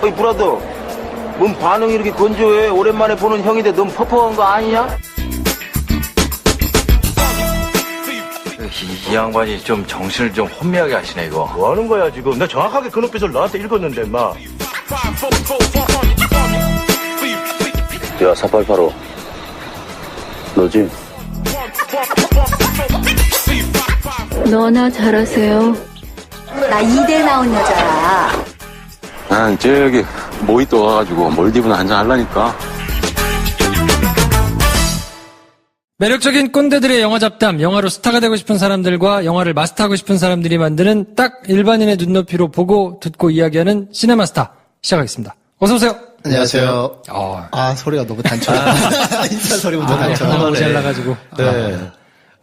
어이 브라더, 뭔 반응이 이렇게 건조해? 오랜만에 보는 형인데 너무 퍽퍽한 거 아니냐? 이 양반이 좀 정신을 좀 혼미하게 하시네 이거. 뭐 하는 거야 지금? 나 정확하게 그 눈빛을 너한테 읽었는데 마. 야 488호 너지? 너나 잘하세요. 나 이대 나온 여자야. 난 저기 모히또 와가지고 몰디브나 한잔 하려니까. 매력적인 꼰대들의 영화 잡담, 영화로 스타가 되고 싶은 사람들과 영화를 마스터하고 싶은 사람들이 만드는 딱 일반인의 눈높이로 보고 듣고 이야기하는 시네마스터 시작하겠습니다. 어서 오세요. 안녕하세요. 소리가 너무 단촐. 인사 소리부터 단촐. 너무 잘 나가지고. 네.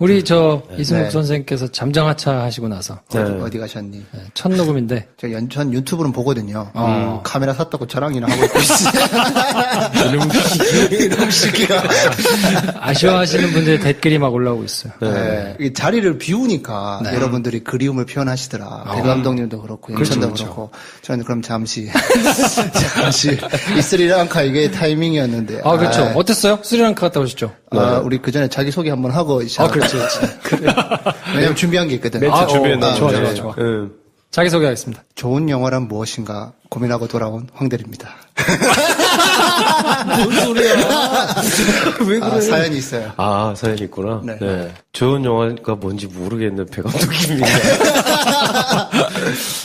우리 이승욱 선생님께서 잠정하차 하시고 나서 어디 가셨니? 첫 녹음인데 전 유튜브는 보거든요. 카메라 샀다고 자랑이나 하고 있고 있어요. 이놈 시기가. 아쉬워하시는 분들의 댓글이 막 올라오고 있어요. 네. 이 자리를 비우니까 여러분들이 그리움을 표현하시더라. 배 감독님도 그렇고 영천도 그렇고. 저는 그럼 잠시 이 스리랑카 이게 타이밍이었는데. 그렇죠. 어땠어요? 스리랑카 갔다 오셨죠? 우리 그 전에 자기 소개 한번 하고. 그렇지. 왜냐면 준비한 게 있거든. 멘트 준비했나? 좋아. 자기소개하겠습니다. 좋은 영화란 무엇인가 고민하고 돌아온 황대리입니다. 뭔 소리야? 왜 그래? 사연이 있어요. 사연이 있구나. 네. 좋은 영화가 뭔지 모르겠는 배 감독님이야.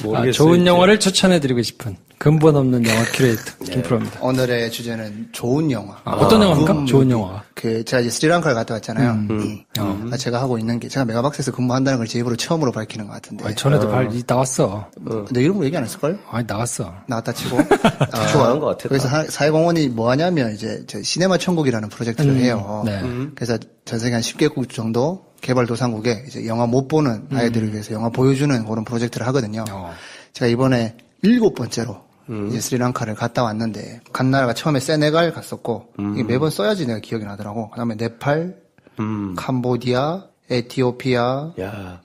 모르겠어요. 좋은 영화를 추천해드리고 싶은 근본 없는 영화 큐레이터 김프로입니다. 오늘의 주제는 좋은 영화. 어떤 영화입니까? 좋은 영화. 제가 이제 스리랑카를 갔다 왔잖아요. 제가 하고 있는 게 제가 메가박스에서 근무한다는 걸 제 입으로 처음으로 밝히는 것 같은데. 전에도 나왔어. 내 이름 얘기 안 했을걸? 나왔어. 나왔다 치고. 좋아하는 것 같아. 그래서 사회공헌이 뭐 하냐면 이제 시네마 천국이라는 프로젝트를 해요. 네. 그래서 전 세계 한 10개국 정도 개발도상국에 이제 영화 못 보는 아이들을 위해서 영화 보여주는 그런 프로젝트를 하거든요. 제가 이번에 7번째로 이제 스리랑카를 갔다 왔는데 간 나라가 처음에 세네갈 갔었고 이게 매번 써야지 내가 기억이 나더라고. 그다음에 네팔, 캄보디아, 에티오피아,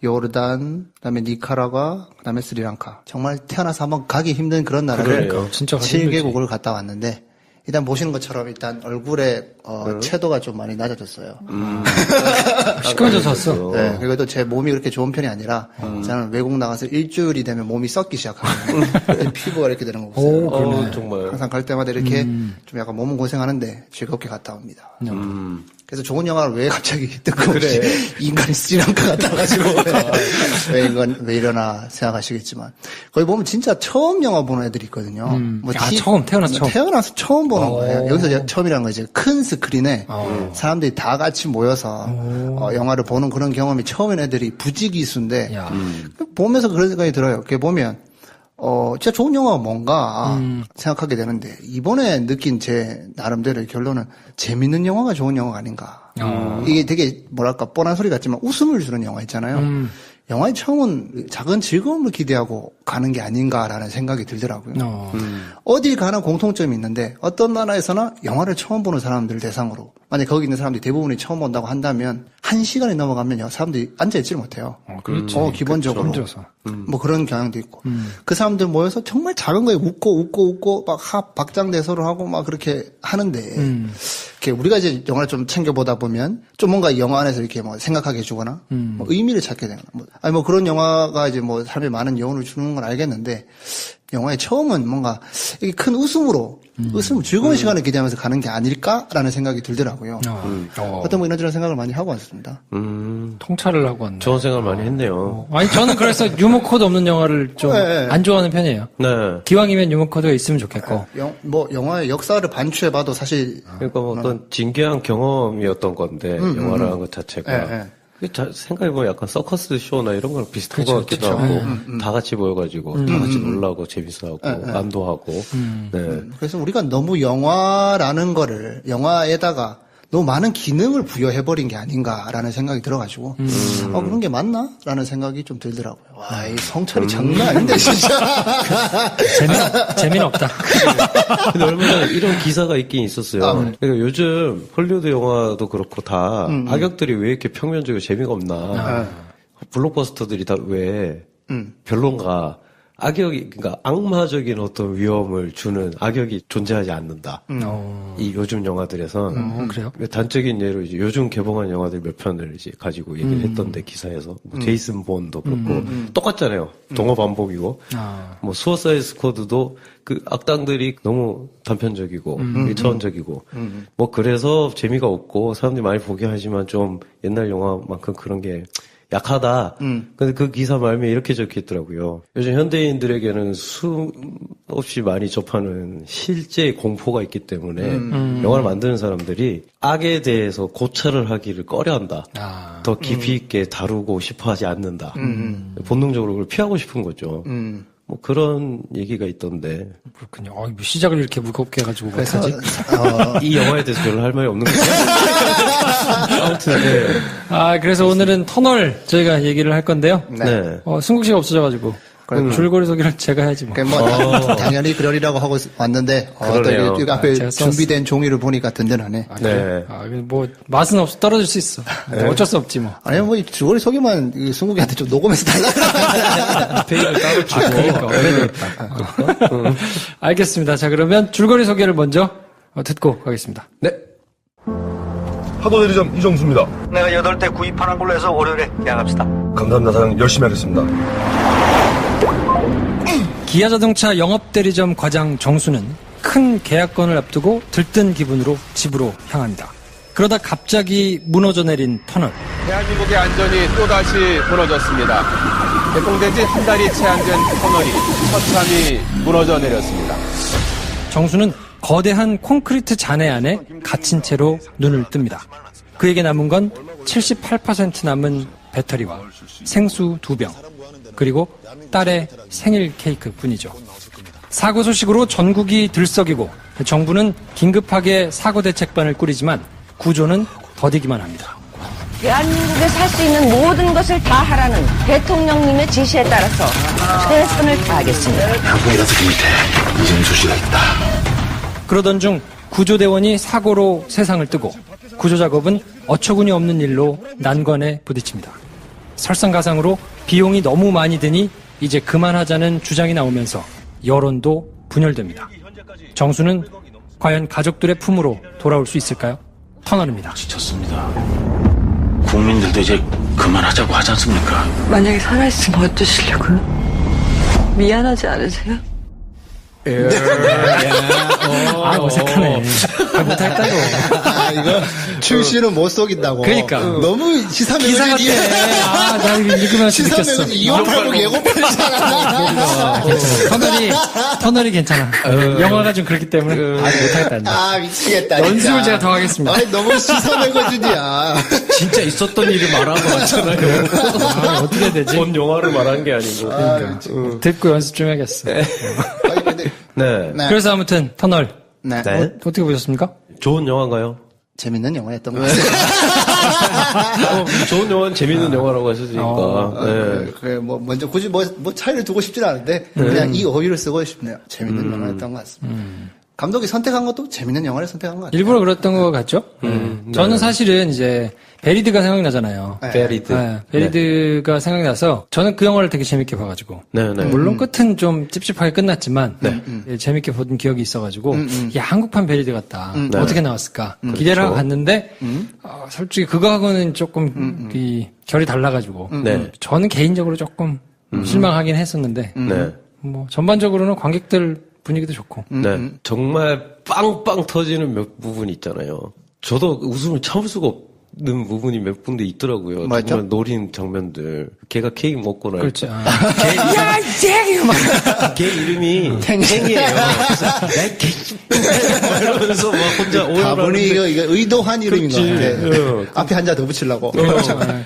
요르단, 그다음에 니카라과, 그다음에 스리랑카. 정말 태어나서 한번 가기 힘든 그런 나라를 진짜 7개국을 갔다 왔는데 일단 보시는 것처럼 일단 얼굴에 채도가 좀 많이 낮아졌어요. 시커매져서 왔어. 네, 그리고 또 제 몸이 그렇게 좋은 편이 아니라 저는 외국 나가서 일주일이 되면 몸이 썩기 시작하거든요. 피부가 이렇게 되는 거 보세요. 정말. 항상 갈 때마다 이렇게 좀 약간 몸은 고생하는데 즐겁게 갔다 옵니다. 그래서 좋은 영화를 왜 갑자기 뜬금없이 인간이 스리랑카 갔다 와가지고 왜 이러나 생각하시겠지만 거기 보면 진짜 처음 영화 보는 애들이 있거든요. 태어나서 처음 보는 거예요. 여기서 처음이라는 거 이제 큰 스크린에 사람들이 다 같이 모여서 영화를 보는 그런 경험이 처음인 애들이 부지기수인데 보면서 그런 생각이 들어요. 그게 보면 진짜 좋은 영화가 뭔가 생각하게 되는데 이번에 느낀 제 나름대로의 결론은 재밌는 영화가 좋은 영화가 아닌가. 이게 되게 뭐랄까 뻔한 소리 같지만 웃음을 주는 영화 있잖아요. 영화의 처음은 작은 즐거움을 기대하고 가는 게 아닌가라는 생각이 들더라고요. 어딜 가나 공통점이 있는데 어떤 나라에서나 영화를 처음 보는 사람들 대상으로 만약 거기 있는 사람들이 대부분이 처음 본다고 한다면 1시간이 넘어가면 사람들이 앉아있지를 못해요. 그렇지. 기본적으로. 뭐 그런 경향도 있고. 그 사람들 모여서 정말 작은 거에 웃고 막 박장대소를 하고 막 그렇게 하는데 우리가 이제 영화를 좀 챙겨보다 보면 좀 뭔가 영화 안에서 이렇게 뭐 생각하게 해주거나 뭐 의미를 찾게 되거나 뭐 그런 영화가 이제 뭐 삶에 많은 여운을 주는 건 알겠는데 영화의 처음은 뭔가 이게 큰 웃음으로 즐거운 시간을 기대하면서 가는 게 아닐까라는 생각이 들더라고요. 어떤 뭐 이런저런 생각을 많이 하고 왔습니다. 통찰을 하고 왔네. 좋은 생각을 많이 했네요. 아니 저는 그래서 유머 코드 없는 영화를 좀 안 좋아하는 편이에요. 네. 기왕이면 유머 코드가 있으면 좋겠고. 뭐 영화의 역사를 반추해봐도 사실 그러니까 뭐 어떤 진귀한 경험이었던 건데 영화라는 것 자체가. 생각해보면 약간 서커스 쇼나 이런 거랑 비슷한 것 같기도 하고 다 같이 모여가지고 다 같이 놀라고 재밌어하고 안도하고 그래서 우리가 너무 영화라는 거를 영화에다가 너무 많은 기능을 부여해버린 게 아닌가라는 생각이 들어가지고 그런 게 맞나? 라는 생각이 좀 들더라고요. 와, 이 성철이 장난 아닌데 진짜. 재미는 없다. 근데 얼마 전에 이런 기사가 있긴 있었어요. 그러니까 요즘 헐리우드 영화도 그렇고 다 악역들이 왜 이렇게 평면적이고 재미가 없나. 블록버스터들이 다 왜 별론가. 악역이, 그러니까 악마적인 어떤 위험을 주는 악역이 존재하지 않는다. 이 요즘 영화들에선. 그래요? 단적인 예로 이제 요즘 개봉한 영화들 몇 편을 이제 가지고 얘기를 했던데, 기사에서. 뭐 제이슨 본도 그렇고, 똑같잖아요. 동어 반복이고. 뭐 수어사이드 스쿼드도 그 악당들이 너무 단편적이고, 일차원적이고. 뭐 그래서 재미가 없고, 사람들이 많이 보긴 하지만 좀 옛날 영화만큼 그런 게 약하다. 근데 그 기사 말미에 이렇게 적혀 있더라고요. 요즘 현대인들에게는 수없이 많이 접하는 실제 공포가 있기 때문에 영화를 만드는 사람들이 악에 대해서 고찰을 하기를 꺼려한다. 더 깊이 있게 다루고 싶어 하지 않는다. 본능적으로 그걸 피하고 싶은 거죠. 뭐 그런 얘기가 있던데. 그렇군요. 뭐 시작을 이렇게 무겁게 해가지고. 그래서, 이 영화에 대해서 별로 할 말이 없는 거죠. 아무튼, 네. 그래서 오늘은 터널 저희가 얘기를 할 건데요. 네. 승국 씨가 없어져가지고. 줄거리 소개를 제가 해야지 뭐. 당연히 그러리라고 하고 왔는데, 그러네요. 여기 앞에 제가 준비된 종이를 보니까 든든하네. 네. 뭐, 맛은 떨어질 수 있어. 어쩔 수 없지 뭐. 아니, 뭐, 줄거리 소개만 승국이한테 좀 녹음해서 달라. 페이지를 따로 주고. 그러니까. 오래됐다. 알겠습니다. 자, 그러면 줄거리 소개를 먼저 듣고 가겠습니다. 네. 파도 대리점 이정수입니다. 내가 8대 구입하는 걸로 해서 월요일에 계약합시다. 감사합니다. 사장님 열심히 하겠습니다. 기아자동차 영업대리점 과장 정수는 큰 계약건을 앞두고 들뜬 기분으로 집으로 향합니다. 그러다 갑자기 무너져 내린 터널. 대한민국의 안전이 또다시 무너졌습니다. 개통된 지 한 달이 채 안 된 터널이 처참히 무너져 내렸습니다. 정수는 거대한 콘크리트 잔해 안에 갇힌 채로 눈을 뜹니다. 그에게 남은 건 78% 남은 배터리와 생수 2병, 그리고 딸의 생일 케이크 뿐이죠. 사고 소식으로 전국이 들썩이고 정부는 긴급하게 사고 대책반을 꾸리지만 구조는 더디기만 합니다. 대한민국에 살 수 있는 모든 것을 다 하라는 대통령님의 지시에 따라서 최선을 다하겠습니다. 한국이라서 그 밑에 이정수 씨가 있다. 그러던 중 구조대원이 사고로 세상을 뜨고 구조 작업은 어처구니 없는 일로 난관에 부딪힙니다. 설상가상으로 비용이 너무 많이 드니 이제 그만하자는 주장이 나오면서 여론도 분열됩니다. 정수는 과연 가족들의 품으로 돌아올 수 있을까요? 터널입니다. 지쳤습니다. 국민들도 이제 그만하자고 하지 않습니까? 만약에 살아있으면 어쩌시려고요? 미안하지 않으세요? 어색하네. 못했다고. 이거 출시는 못 속인다고. 그러니까. 너무 기사 시사매거지. 같아. 나 이거 읽으면서 느꼈어. 시사매거지. 2580 예고편이잖아. 터널이 괜찮아. 영화가 좀 그렇기 때문에 못하겠다. 미치겠다. 연습을 제가 더 하겠습니다. 아니, 너무 시사매거지야. 진짜 있었던 일을 말한 거 같잖아요. 어떻게 되지? 본 영화를 말한 게 아니고. 그러니까. 듣고 연습 좀 해야겠어. 아니, 근데 네. 그래서 아무튼 터널. 네. 어떻게 보셨습니까? 좋은 영화인가요? 재밌는 영화였던 것 같아요. 좋은 영화는 재밌는 영화라고 하셨으니까. 네. 그래, 먼저 굳이 뭐 차이를 두고 싶진 않은데, 그냥 이 어휘를 쓰고 싶네요. 재밌는 영화였던 것 같습니다. 감독이 선택한 것도 재밌는 영화를 선택한 것 같아요. 일부러 그랬던 것 같죠? 저는 사실은 이제 베리드가 생각나잖아요. 베리드. 네, 베리드가 생각나서 저는 그 영화를 되게 재밌게 봐가지고. 물론 끝은 좀 찝찝하게 끝났지만 재밌게 본 기억이 있어가지고 야, 한국판 베리드 같다. 어떻게 나왔을까? 기대를 하고 갔는데 솔직히 그거하고는 조금 결이 달라가지고 저는 개인적으로 조금 실망하긴 했었는데 뭐 전반적으로는 관객들 분위기도 좋고. 네. 정말 빵빵 터지는 몇 부분이 있잖아요. 저도 웃음을 참을 수가 없는 부분이 몇 군데 있더라고요. 맞죠? 정말 노린 장면들. 걔가 케이크 먹고 나니까. 그렇죠. 야, 쟤! 막. 걔 이름이 탱이에요. 이러면서 막 혼자 다분히 이거 의도한 이름인 것 같아. 앞에 한자 더 붙이려고.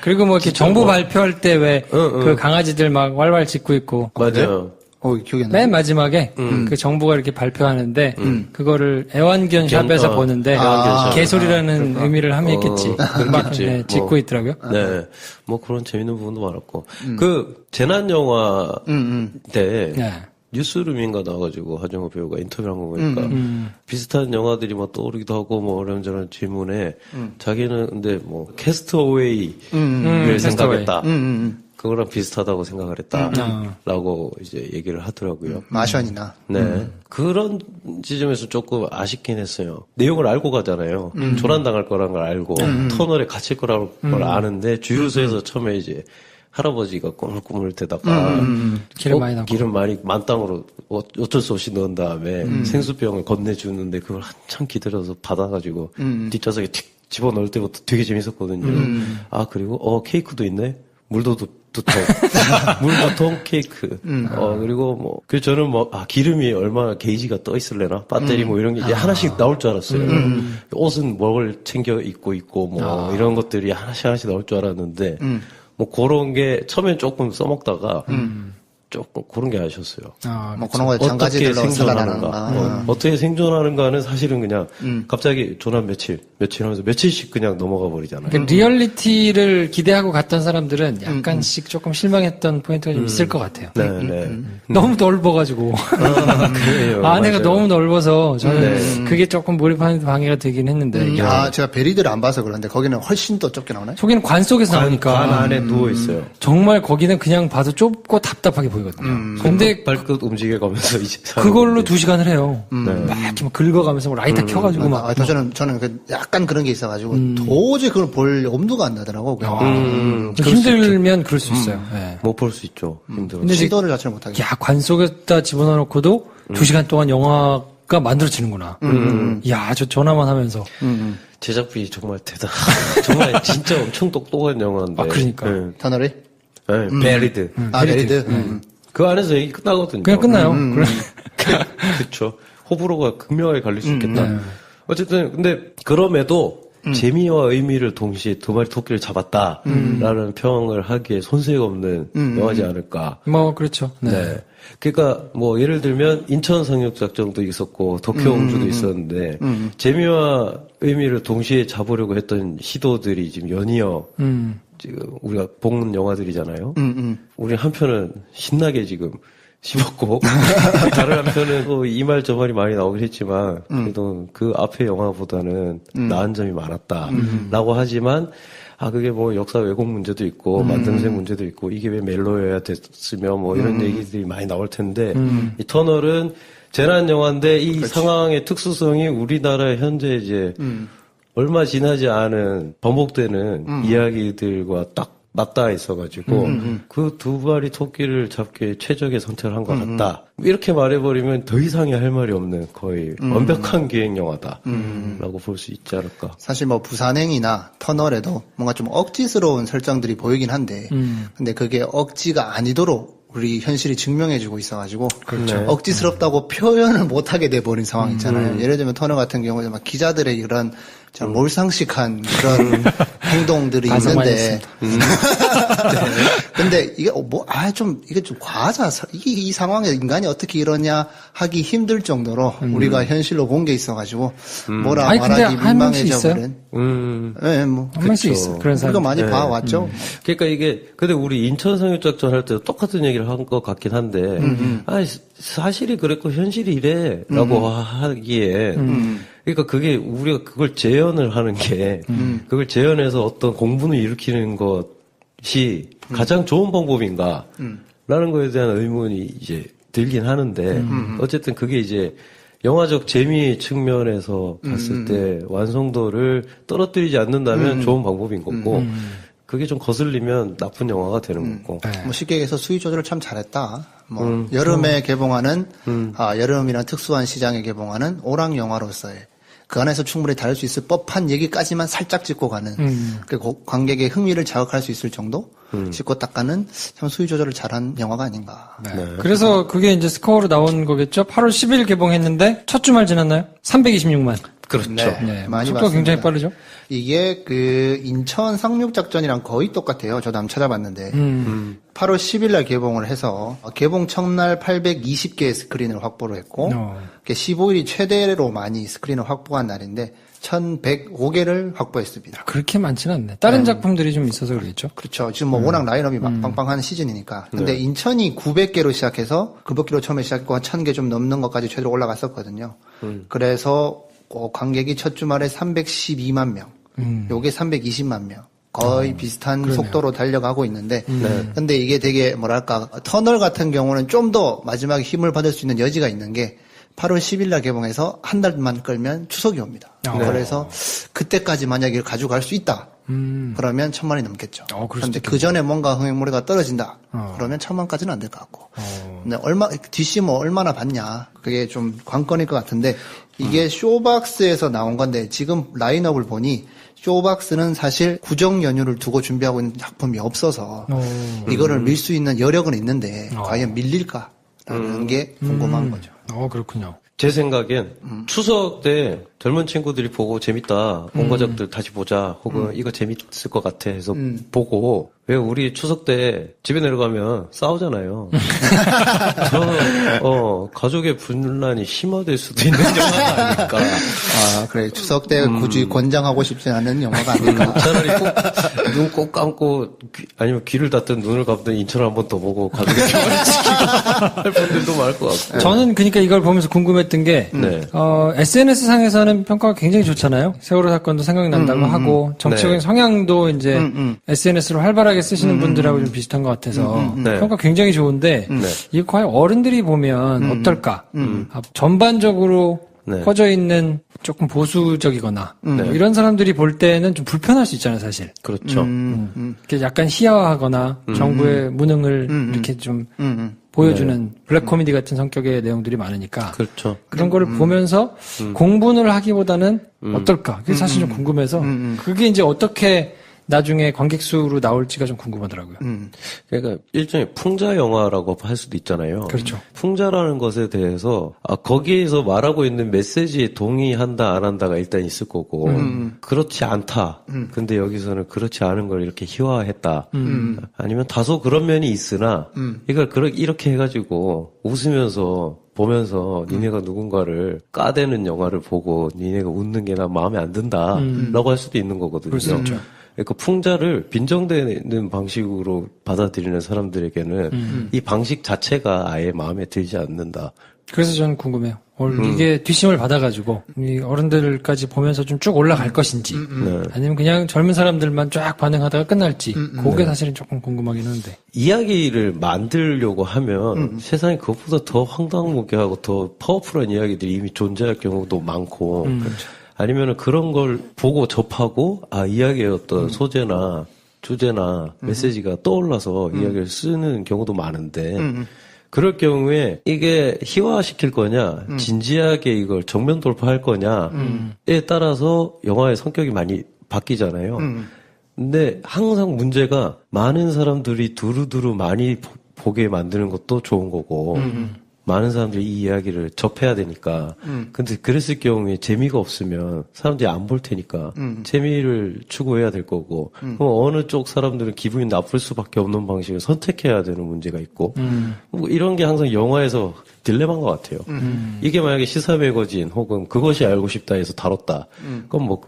그리고 뭐 이렇게 정부 발표할 때 왜 그 강아지들 막 왈왈 짖고 있고. 맞아요. 기억이 안 나. 맨 마지막에 그 정부가 이렇게 발표하는데 그거를 애완견 샵에서 보는데 개소리라는 의미를 함의했겠지. 막 짖고 있더라고요. 네. 뭐 그런 재밌는 부분도 많았고. 그 재난 영화 때 뉴스룸인가 나와가지고 하정우 배우가 인터뷰를 한 거 보니까 비슷한 영화들이 막 떠오르기도 하고 뭐 이런저런 질문에 자기는 근데 뭐 캐스트어웨이를 생각했다. 그거랑 비슷하다고 생각을 했다라고 이제 얘기를 하더라고요. 마션이나. 네. 그런 지점에서 조금 아쉽긴 했어요. 내용을 알고 가잖아요. 조난당할 거란 걸 알고 터널에 갇힐 거라는 걸 아는데 주유소에서 처음에 이제 할아버지가 꾸물꾸물 대다가 기름 많이 만땅으로 어쩔 수 없이 넣은 다음에 생수병을 건네주는데 그걸 한참 기다려서 받아가지고 뒷좌석에 틱 집어넣을 때부터 되게 재밌었거든요. 아 그리고 케이크도 있네. 물도 물두통 케이크. 그리고 뭐, 저는 기름이 얼마나 게이지가 떠 있을래나? 배터리 뭐 이런 게 이제 하나씩 나올 줄 알았어요. 옷은 뭘 챙겨 입고 있고 뭐, 이런 것들이 하나씩 나올 줄 알았는데, 뭐 그런 게 처음엔 조금 써먹다가, 조금 그런 게 아쉬웠어요. 뭐 그런 거에 장가지들로 살아나는가. 어떻게 생존하는가는 사실은 그냥 갑자기 조난 며칠 하면서 며칠씩 그냥 넘어가 버리잖아요. 그러니까 리얼리티를 기대하고 갔던 사람들은 약간씩 조금 실망했던 포인트가 좀 있을 것 같아요. 네. 너무 넓어가지고. 그래요. 안에가 맞아요. 너무 넓어서 저는 그게 조금 몰입하는 데 방해가 되긴 했는데. 제가 베리드를 안 봐서 그런데 거기는 훨씬 더 좁게 나오나요? 거기는 관 속에서 나오니까. 관 안에 누워 있어요. 정말 거기는 그냥 봐도 좁고 답답하게 보이거든요. 근데 발끝 움직여가면서 이제 그걸로 2시간을 해요. 막 이렇게 막 긁어가면서 라이터 켜가지고 막. 저는 약간 그런 게 있어가지고 도저히 그걸 볼 엄두가 안 나더라고. 힘들면 그럴 수 있어요. 네. 못 볼 수 있죠. 힘들어. 근데 시도를 자체를 못하게. 야, 관 속에다 집어넣어놓고도 2시간 동안 영화가 만들어지는구나. 야, 저 전화만 하면서. 제작비 정말 정말 진짜 엄청 똑똑한 영화인데. 아, 그러니까. 네. 터널이? 네, 베리드. 베리드. 그 안에서 얘기 끝나거든요. 그냥 끝나요. 그렇죠. 호불호가 극명하게 갈릴 수 있겠다. 어쨌든 근데 그럼에도 재미와 의미를 동시에 2마리 토끼를 잡았다라는 평을 하기에 손색 없는 영화지 않을까. 뭐 그렇죠. 네. 그러니까 뭐 예를 들면 인천 상륙작전도 있었고 도쿄옹주도 있었는데 재미와 의미를 동시에 잡으려고 했던 시도들이 지금 연이어 지금 우리가 본 영화들이잖아요. 우리 한편은 신나게 지금 씹었고 다른 한편은 또 이 말 저 말이 많이 나오긴 했지만 그래도 그 앞의 영화보다는 나은 점이 많았다라고 하지만 그게 뭐 역사 왜곡 문제도 있고 만듦새 문제도 있고 이게 왜 멜로여야 됐으며 뭐 이런 얘기들이 많이 나올 텐데 이 터널은 재난 영화인데 이 상황의 특수성이 우리나라 현재 이제 얼마 지나지 않은 반복되는 이야기들과 딱 맞닿아 있어가지고 그 2마리 토끼를 잡기에 최적의 선택을 한 것 같다. 이렇게 말해버리면 더 이상의 할 말이 없는 거의 완벽한 기획 영화다라고 볼 수 있지 않을까. 사실 뭐 부산행이나 터널에도 뭔가 좀 억지스러운 설정들이 보이긴 한데 근데 그게 억지가 아니도록 우리 현실이 증명해주고 있어가지고 그렇죠. 억지스럽다고 표현을 못하게 돼버린 상황 있잖아요. 예를 들면 터널 같은 경우에 막 기자들의 이런 참 몰상식한 그런 행동들이 있는데 근데 이게 이게 좀 과하자. 이 상황에 인간이 어떻게 이러냐 하기 힘들 정도로 우리가 현실로 본 게 있어가지고 뭐라 말하기 민망해져 버린. 네, 뭐 한 번씩 있어. 그런 사람. 우리가 많이 봐왔죠. 그러니까 이게 근데 우리 인천 상륙작전 할 때 똑같은 얘기를 한 것 같긴 한데 사실이 그랬고 현실이 이래라고 하기에 그러니까 그게 우리가 그걸 재현을 하는 게 그걸 재현해서 어떤 공분을 일으키는 것이 가장 좋은 방법인가 라는 거에 대한 의문이 이제 들긴 하는데 어쨌든 그게 이제 영화적 재미 측면에서 봤을 때 완성도를 떨어뜨리지 않는다면 좋은 방법인 거고 그게 좀 거슬리면 나쁜 영화가 되는 거고. 뭐 쉽게 얘기해서 수위 조절을 참 잘했다. 뭐 여름에 개봉하는 여름이란 특수한 시장에 개봉하는 오락 영화로서의 그 안에서 충분히 다룰 수 있을 법한 얘기까지만 살짝 짚고 가는 그리고 관객의 흥미를 자극할 수 있을 정도 짚고 닦아는 참 수위 조절을 잘한 영화가 아닌가. 네. 그래서 그게 이제 스코어로 나온 거겠죠. 8월 10일 개봉했는데 첫 주말 지났나요? 326만. 그렇죠. 네, 많이 속도가 봤습니다. 굉장히 빠르죠. 이게 그 인천 상륙작전이랑 거의 똑같아요. 저도 한번 찾아봤는데 8월 10일 날 개봉을 해서 개봉 첫날 820개의 스크린을 확보를 했고 15일이 최대로 많이 스크린을 확보한 날인데 1105개를 확보했습니다. 그렇게 많지는 않네. 다른 작품들이 좀 있어서 그러겠죠. 그렇죠. 지금 뭐 워낙 라인업이 막 빵빵한 시즌이니까. 근데 인천이 900개로 시작해서 900개로 처음에 시작했고 한 1000개 좀 넘는 것까지 최대로 올라갔었거든요. 그래서 관객이 첫 주말에 312만 명. 요게 320만 명. 거의 비슷한 속도로 달려가고 있는데, 근데 이게 되게 뭐랄까, 터널 같은 경우는 좀 더 마지막에 힘을 받을 수 있는 여지가 있는 게 8월 10일 날 개봉해서 한 달만 끌면 추석이 옵니다. 그래서 그때까지 만약에 이걸 가져갈 수 있다. 그러면 1,000만이 넘겠죠. 그런데 그 전에 뭔가 흥행물이가 떨어진다. 그러면 1,000만까지는 안 될 것 같고. 근데 DC 뭐 얼마나 받냐. 그게 좀 관건일 것 같은데 이게 쇼박스에서 나온 건데 지금 라인업을 보니 쇼박스는 사실 구정 연휴를 두고 준비하고 있는 작품이 없어서 이거를 밀 수 있는 여력은 있는데 과연 밀릴까라는 게 궁금한 거죠. 그렇군요. 제 생각엔 추석 때 젊은 친구들이 보고 재밌다. 온 가족들 다시 보자. 혹은 이거 재밌을 것 같아 해서 보고 왜 우리 추석 때 집에 내려가면 싸우잖아요. 가족의 분란이 심화될 수도 있는 영화가 아닐까. 그래. 추석 때 굳이 권장하고 싶지 않은 영화가 아닐까. 차라리 눈 꼭 감고 아니면 귀를 닫든 눈을 감든 인천을 한 번 더 보고 가족의 평화를 지키고 할 분들도 많을 것 같고. 저는 그러니까 이걸 보면서 궁금했던 게 SNS 상에서는 평가가 굉장히 좋잖아요. 세월호 사건도 생각이 난다고 하고 정치적인 성향도 이제 SNS로 활발하게 쓰시는 분들하고 좀 비슷한 것 같아서 평가 굉장히 좋은데 이거 과연 어른들이 보면 어떨까? 전반적으로 퍼져 있는 조금 보수적이거나 이런 사람들이 볼 때는 좀 불편할 수 있잖아요, 사실. 그렇죠. 약간 희화화하거나 정부의 무능을 이렇게 좀 보여주는 블랙 코미디 같은 성격의 내용들이 많으니까. 그렇죠. 그런 거를 보면서 공분을 하기보다는 어떨까? 그게 사실 좀 궁금해서 그게 이제 어떻게 나중에 관객 수로 나올지가 좀 궁금하더라고요. 그러니까 일종의 풍자 영화라고 할 수도 있잖아요. 그렇죠. 풍자라는 것에 대해서 거기에서 말하고 있는 메시지에 동의한다 안 한다가 일단 있을 거고 그렇지 않다. 근데 여기서는 그렇지 않은 걸 이렇게 희화했다. 아니면 다소 그런 면이 있으나 이걸 이렇게 해가지고 웃으면서 보면서 니네가 누군가를 까대는 영화를 보고 니네가 웃는 게 난 마음에 안 든다라고 할 수도 있는 거거든요. 그럴 수 있죠. 그러니까 풍자를 빈정대는 방식으로 받아들이는 사람들에게는 이 방식 자체가 아예 마음에 들지 않는다. 그래서 저는 궁금해요. 이게 뒷심을 받아가지고 이 어른들까지 보면서 좀 쭉 올라갈 것인지 아니면 그냥 젊은 사람들만 쫙 반응하다가 끝날지 그게 사실은 조금 궁금하긴 한데. 이야기를 만들려고 하면 세상에 그것보다 더 황당무계하고 더 파워풀한 이야기들이 이미 존재할 경우도 많고 아니면은 그런 걸 보고 접하고 이야기의 어떤 소재나 주제나 메시지가 떠올라서 이야기를 쓰는 경우도 많은데 그럴 경우에 이게 희화시킬 거냐 진지하게 이걸 정면 돌파할 거냐에 따라서 영화의 성격이 많이 바뀌잖아요. 근데 항상 문제가 많은 사람들이 두루두루 많이 보게 만드는 것도 좋은 거고 많은 사람들이 이 이야기를 접해야 되니까. 근데 그랬을 경우에 재미가 없으면 사람들이 안 볼 테니까 재미를 추구해야 될 거고 그럼 어느 쪽 사람들은 기분이 나쁠 수밖에 없는 방식을 선택해야 되는 문제가 있고 뭐 이런 게 항상 영화에서 딜레마인 것 같아요. 이게 만약에 시사 매거진 혹은 그것이 알고 싶다 해서 다뤘다. 그럼 뭐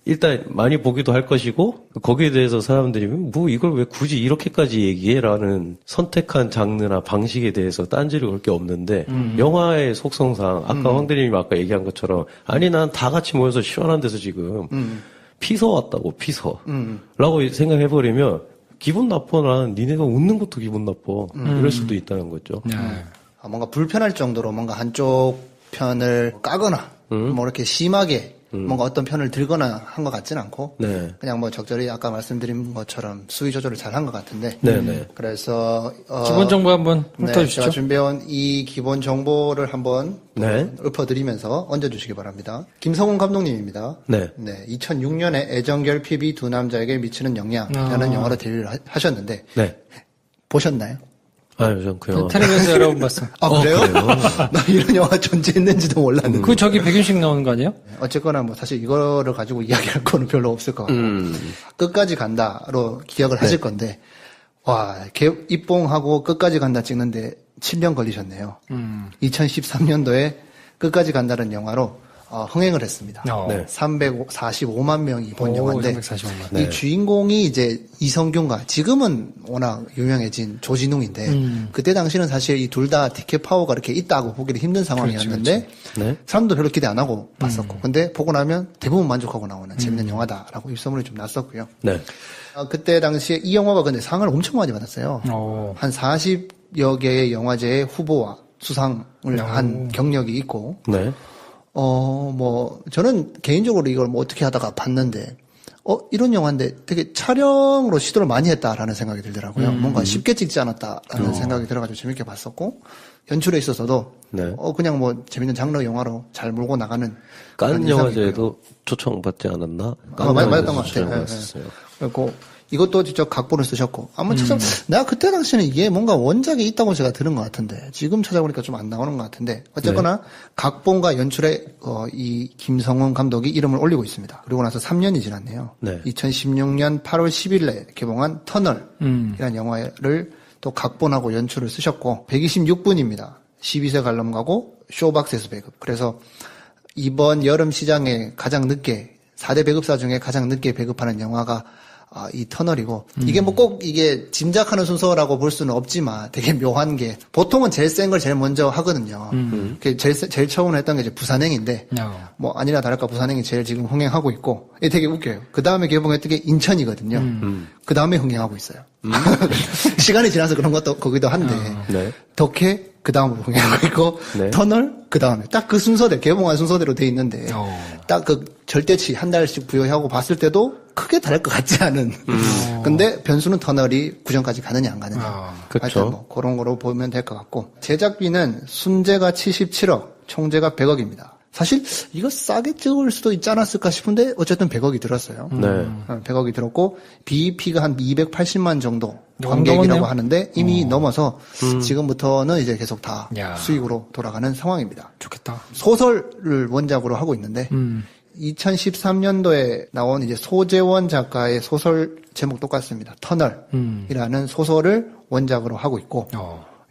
일단 많이 보기도 할 것이고 거기에 대해서 사람들이 뭐 이걸 왜 굳이 이렇게까지 얘기해라는 선택한 장르나 방식에 대해서 딴지를 걸 게 없는데 영화의 속성상 아까 황 대리님이 아까 얘기한 것처럼 아니 난 다 같이 모여서 시원한 데서 지금 피서 왔다고 피서 라고 생각해버리면 기분 나쁘나 니네가 웃는 것도 기분 나빠 이럴 수도 있다는 거죠. 뭔가 불편할 정도로 뭔가 한쪽 편을 까거나 뭐 이렇게 심하게 뭔가 어떤 편을 들거나 한 것 같진 않고 그냥 뭐 적절히 아까 말씀드린 것처럼 수위 조절을 잘 한 것 같은데 그래서 기본 정보 한번 훑어주시죠. 제가 준비해온 이 기본 정보를 한번 읊어드리면서 얹어주시기 바랍니다. 김성훈 감독님입니다. 2006년에 애정결핍이 두 남자에게 미치는 영향이라는 영화로 데뷔를 하셨는데 보셨나요? 아유, 전 그 영화. 텔레비전에서 여러 번 봤어. 그래요? 나 이런 영화 존재했는지도 몰랐는데. 그 저기 백윤식 나오는 거 아니에요? 어쨌거나 뭐 사실 이거를 가지고 이야기할 거는 별로 없을 것 같고. 끝까지 간다로 기억을 하실 건데, 입봉하고 끝까지 간다 찍는데 7년 걸리셨네요. 2013년도에 끝까지 간다는 영화로, 흥행을 했습니다. 네. 345만 명이 본 영화인데 345만. 이 주인공이 이제 이성균과 지금은 워낙 유명해진 조진웅인데 그때 당시는 사실 이 둘 다 티켓 파워가 이렇게 있다고 보기도 힘든 상황이었는데 네. 사람도 별로 기대 안 하고 봤었고 근데 보고 나면 대부분 만족하고 나오는 재밌는 영화다라고 입소문이 좀 났었고요. 네. 그때 당시에 이 영화가 근데 상을 엄청 많이 받았어요. 한 40여 개의 영화제의 후보와 수상을 한 경력이 있고 네. 저는 개인적으로 이걸 뭐 어떻게 하다가 봤는데, 이런 영화인데 되게 촬영으로 시도를 많이 했다라는 생각이 들더라고요. 뭔가 쉽게 찍지 않았다라는 생각이 들어가지고 재밌게 봤었고, 연출에 있어서도, 네. 그냥 뭐 재밌는 장르 영화로 잘 몰고 나가는. 깐 영화제에도 초청받지 않았나? 맞았던 것 같아요. 받았어요. 그리고 이것도 직접 각본을 쓰셨고, 한번 내가 그때 당시에는 이게 뭔가 원작이 있다고 제가 들은 것 같은데, 지금 찾아보니까 좀 안 나오는 것 같은데, 어쨌거나 각본과 연출에, 이 김성훈 감독이 이름을 올리고 있습니다. 그리고 나서 3년이 지났네요. 네. 2016년 8월 10일에 개봉한 터널이라는 영화를 또 각본하고 연출을 쓰셨고, 126분입니다. 12세 관람가고, 쇼박스에서 배급. 그래서 이번 여름 시장에 가장 늦게, 4대 배급사 중에 가장 늦게 배급하는 영화가 이 터널이고 이게 뭐 꼭 이게 짐작하는 순서라고 볼 수는 없지만 되게 묘한 게 보통은 제일 센 걸 제일 먼저 하거든요. 제일 처음 했던 게 이제 부산행인데 뭐 아니나 다를까 부산행이 제일 지금 흥행하고 있고 이게 되게 웃겨요. 그 다음에 개봉했던 게 인천이거든요. 그 다음에 흥행하고 있어요. 시간이 지나서 그런 것도 거기도 한데 네. 덕혜 그 다음으로 흥행하고 있고 네. 터널 그 다음에 딱 그 순서대로 개봉한 순서대로 돼 있는데 딱 그 절대치 한 달씩 부여하고 봤을 때도 크게 다를 것 같지 않은. 근데 변수는 터널이 구전까지 가느냐 안 가느냐. 그렇죠. 뭐 그런 거로 보면 될 것 같고 제작비는 순재가 77억, 총재가 100억입니다. 사실 이거 싸게 찍을 수도 있지 않았을까 싶은데 어쨌든 100억이 들었어요. 네. 100억이 들었고 BEP가 한 280만 정도 관객이라고 하는데 이미 넘어서 지금부터는 이제 계속 다 수익으로 돌아가는 상황입니다. 좋겠다. 소설을 원작으로 하고 있는데 2013년도에 나온 이제 소재원 작가의 소설 제목 똑같습니다. 터널이라는 소설을 원작으로 하고 있고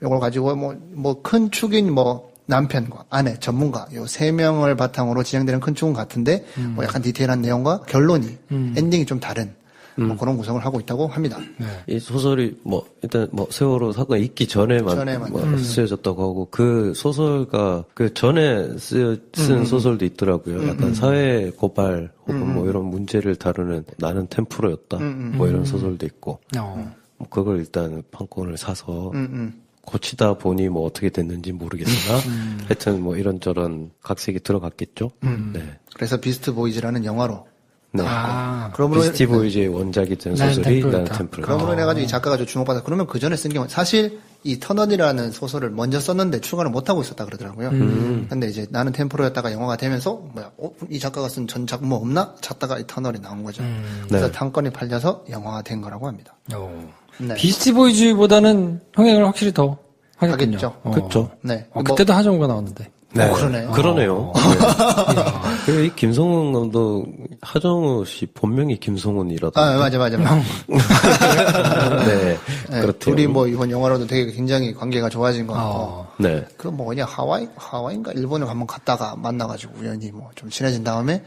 이걸 가지고 뭐 큰 축인 뭐 남편과 아내, 전문가 요 세 명을 바탕으로 진행되는 큰 축은 같은데 뭐 약간 디테일한 내용과 결론이 엔딩이 좀 다른 뭐 그런 구성을 하고 있다고 합니다. 이 소설이 뭐 일단 뭐 세월호 사건이 있기 전에만 뭐 쓰여졌다고 하고 그 소설가 그 전에 쓴 소설도 있더라고요. 약간 사회 고발 혹은 뭐 이런 문제를 다루는 나는 템프로였다 뭐 이런 소설도 있고 뭐 그걸 일단 판권을 사서 고치다 보니 뭐 어떻게 됐는지 모르겠으나 하여튼 뭐 이런저런 각색이 들어갔겠죠. 네. 그래서 비스트 보이즈라는 영화로 네. 그러므로 비스티 보이즈의 원작이 된 소설이 나는 템플. 그러므로 해가지고 이 작가가 좀 주목받아. 그러면 그 전에 쓴 게 사실 이 터널이라는 소설을 먼저 썼는데 출간을 못 하고 있었다 그러더라고요. 근데 이제 나는 템플러였다가 영화가 되면서 이 작가가 쓴 전 작품 뭐 없나 찾다가 이 터널이 나온 거죠. 그래서 단건이 팔려서 영화가 된 거라고 합니다. 네. 비스티 보이즈보다는 흥행을 확실히 더 하겠군요. 그렇죠. 네. 그때도 하정우가 나왔는데. 네. 그러네요. 그러네요. 그리고 이 김성훈 감독, 하정우 씨 본명이 김성훈이라던데. 맞아. 네. 네. 둘이 뭐 이번 영화로도 되게 굉장히 관계가 좋아진 것 같고. 네. 그 뭐냐, 하와이인가 일본을 한번 갔다가 만나가지고 우연히 뭐 좀 친해진 다음에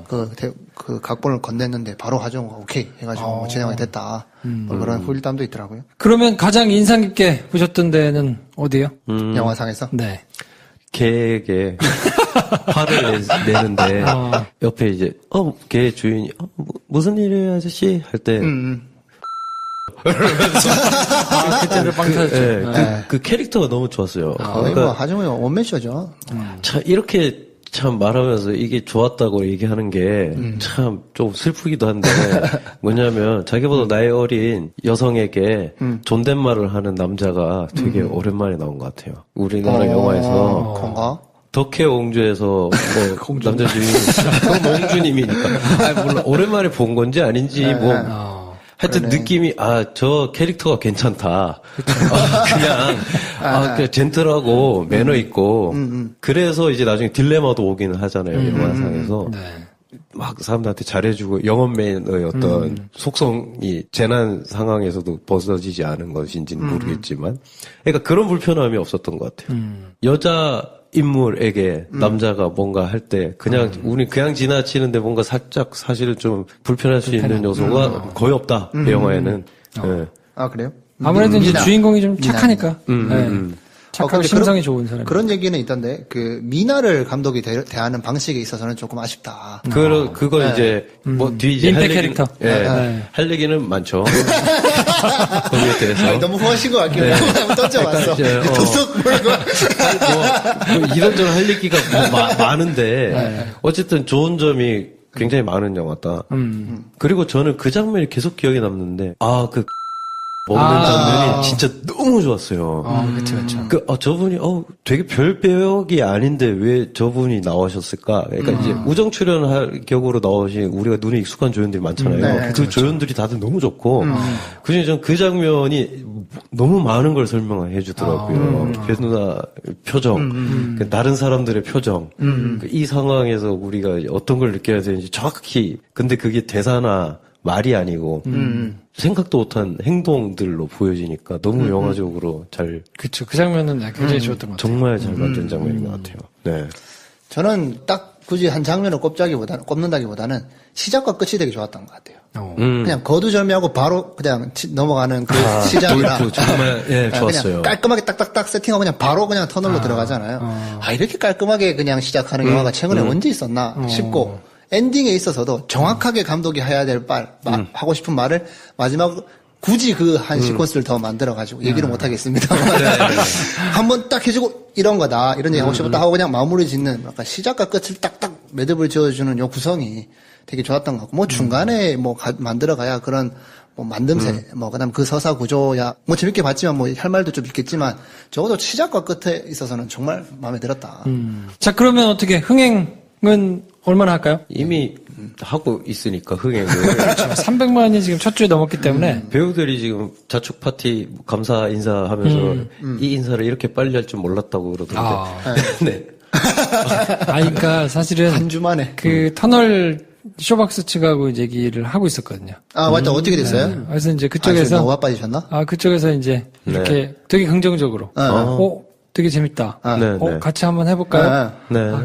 그 각본을 건넸는데 바로 하정우가 오케이 해가지고 뭐 진행이 됐다. 뭐 그런 후일담도 있더라고요. 그러면 가장 인상 깊게 보셨던 데는 어디예요? 영화상에서? 네. 개에게 화를 내는데 옆에 이제 개 주인이 무슨 일이에요 아저씨 할 때 그때를 빵 터졌죠. 네, 그 캐릭터가 너무 좋았어요. 그러니까 뭐 하정우가 원맨쇼죠. 참 이렇게 참 말하면서 이게 좋았다고 얘기하는 게 참 좀 슬프기도 한데 뭐냐면 자기보다 나이 어린 여성에게 존댓말을 하는 남자가 되게 오랜만에 나온 것 같아요. 우리나라 영화에서 그런가? 덕혜 옹주에서 뭐 남자 주인이 그럼 옹주님이니까 물론 오랜만에 본 건지 아닌지 뭐 하여튼 그러네. 느낌이 저 캐릭터가 괜찮다. 그냥 젠틀하고 매너 있고 그래서 이제 나중에 딜레마도 오기는 하잖아요. 영화상에서. 막 사람들한테 잘해주고 영업맨의 어떤 속성이 재난 상황에서도 벗어지지 않은 것인지는 모르겠지만 그러니까 그런 불편함이 없었던 것 같아요. 여자 인물에게 남자가 뭔가 할 때 그냥 우리 그냥 지나치는데 뭔가 살짝 사실은 좀 불편할 수 있는 요소가 거의 없다. 이 영화에는. 네. 아, 그래요? 아무래도 이제 주인공이 좀 착하니까. 착하고 근데 심성이 좋은 사람. 그런 얘기는 있던데, 그, 미나를 감독이 대하는 방식에 있어서는 조금 아쉽다. 그거 이제, 뒤 이제 민폐 캐릭터. 할 얘기는 많죠. 거기에 대해서. 아니, 너무 후하신 것 같긴 해. 한번 던져봤어. 툭툭 뭐라고. 뭐 이런저런 할 얘기가 많은데, 어쨌든 좋은 점이 굉장히 많은 영화다. 그리고 저는 그 장면이 계속 기억에 남는데, 먹는 장면이 진짜 너무 좋았어요. 그쵸. 저분이, 되게 별 배역이 아닌데 왜 저분이 나오셨을까? 그러니까 이제 우정 출연할 격으로 나오신 우리가 눈에 익숙한 조연들이 많잖아요. 그 조연들이 다들 너무 좋고, 그중에 전 그 장면이 너무 많은 걸 설명해 주더라고요. 배 누나 표정, 다른 사람들의 표정, 이 상황에서 우리가 어떤 걸 느껴야 되는지 정확히, 근데 그게 대사나 말이 아니고, 생각도 못한 행동들로 보여지니까 너무 영화적으로 잘. 그쵸. 그 장면은 굉장히 좋았던 것 같아요. 정말 잘 만든 장면인 것 같아요. 네. 저는 딱 굳이 한 장면을 꼽는다기보다는 시작과 끝이 되게 좋았던 것 같아요. 그냥 거두절미하고 바로 그냥 넘어가는 그 시작이라. 정말, 좋았어요. 그냥 깔끔하게 딱딱딱 세팅하고 그냥 바로 그냥 터널로 들어가잖아요. 이렇게 깔끔하게 그냥 시작하는 영화가 최근에 언제 있었나 싶고, 엔딩에 있어서도 정확하게 감독이 해야 될 하고 싶은 말을 마지막 굳이 그 한 시퀀스를 더 만들어가지고 얘기를 못 하겠습니다만 한번 딱 해주고 이런 거다 이런 얘기 하고 싶었다 하고 그냥 마무리 짓는 약간 시작과 끝을 딱딱 매듭을 지어주는 요 구성이 되게 좋았던 것 같고 뭐 중간에 만들어가야 그런 뭐 만듦새 그다음 그 서사 구조야 뭐 재밌게 봤지만 뭐 할 말도 좀 있겠지만 적어도 시작과 끝에 있어서는 정말 마음에 들었다. 자 그러면 어떻게 흥행은 얼마나 할까요? 이미 하고 있으니까 흥행을. 그렇죠. 300만이 지금 첫 주에 넘었기 때문에 배우들이 지금 자축 파티 감사 인사하면서 이 인사를 이렇게 빨리 할 줄 몰랐다고 그러던데. 네. 그러니까 사실은 한 주 만에 그 터널 쇼박스 측하고 이제 얘기를 하고 있었거든요. 맞다. 어떻게 됐어요? 네. 그래서 이제 그쪽에서 너무 빠지셨나? 그쪽에서 이제 이렇게 되게 긍정적으로 되게 재밌다. 같이 한번 해볼까요?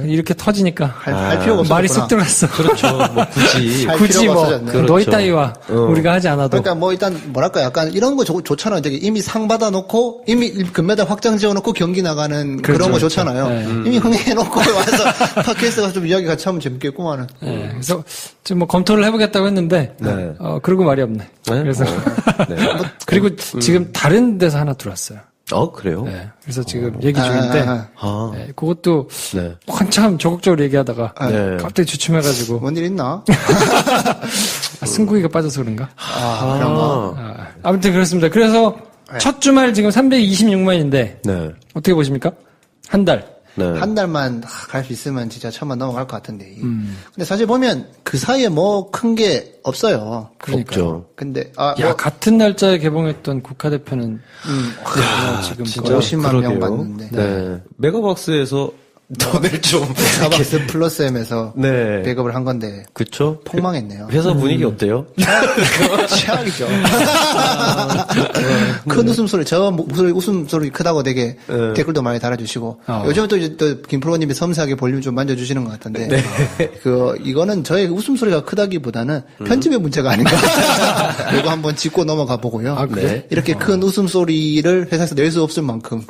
이렇게 터지니까. 할 필요가 없었구나. 말이 쑥 들어갔어. 그렇죠. 뭐 굳이 뭐, 그렇죠. 너희 따위와 우리가 하지 않아도. 그러니까 뭐 일단 뭐랄까 약간 이런 거 좋잖아요. 되게 이미 상 받아놓고 이미 금메달 확정 지어놓고 경기 나가는 그런 거 좋잖아요. 이미 흥행해놓고 와서 팟캐스트가 좀 이야기 같이 하면 재밌겠구만은. 그래서 좀 뭐 검토를 해보겠다고 했는데, 그러고 말이 없네. 그래서. 그리고 지금 다른 데서 하나 들어왔어요. 그래요? 네. 그래서 지금 얘기 중인데, 그것도 한참 적극적으로 얘기하다가 갑자기 주춤해가지고. 뭔 일 있나? 승국이가 빠져서 그런가? 그런가? 아무튼 그렇습니다. 그래서 첫 주말 지금 326만인데, 어떻게 보십니까? 한 달. 한 달만 갈 수 있으면 진짜 1000만 넘어갈 것 같은데. 근데 사실 보면 그 사이에 뭐 큰 게 없어요. 없죠. 근데 같은 날짜에 개봉했던 국가대표는 지금 진짜 50만 명 봤는데. 메가박스에서 돈을 좀 메가박스 플러스 M에서 배급을 한 건데. 그쵸? 폭망했네요. 회사 분위기 어때요? 최악이죠. 큰 웃음소리, 웃음소리 크다고 되게 댓글도 많이 달아주시고. 요즘은 또 이제 또 김프로님이 섬세하게 볼륨 좀 만져주시는 것 같은데. 이거는 저의 웃음소리가 크다기보다는 편집의 문제가 아닌가. 이거 한번 짚고 넘어가 보고요. 이렇게 큰 웃음소리를 회사에서 낼 수 없을 만큼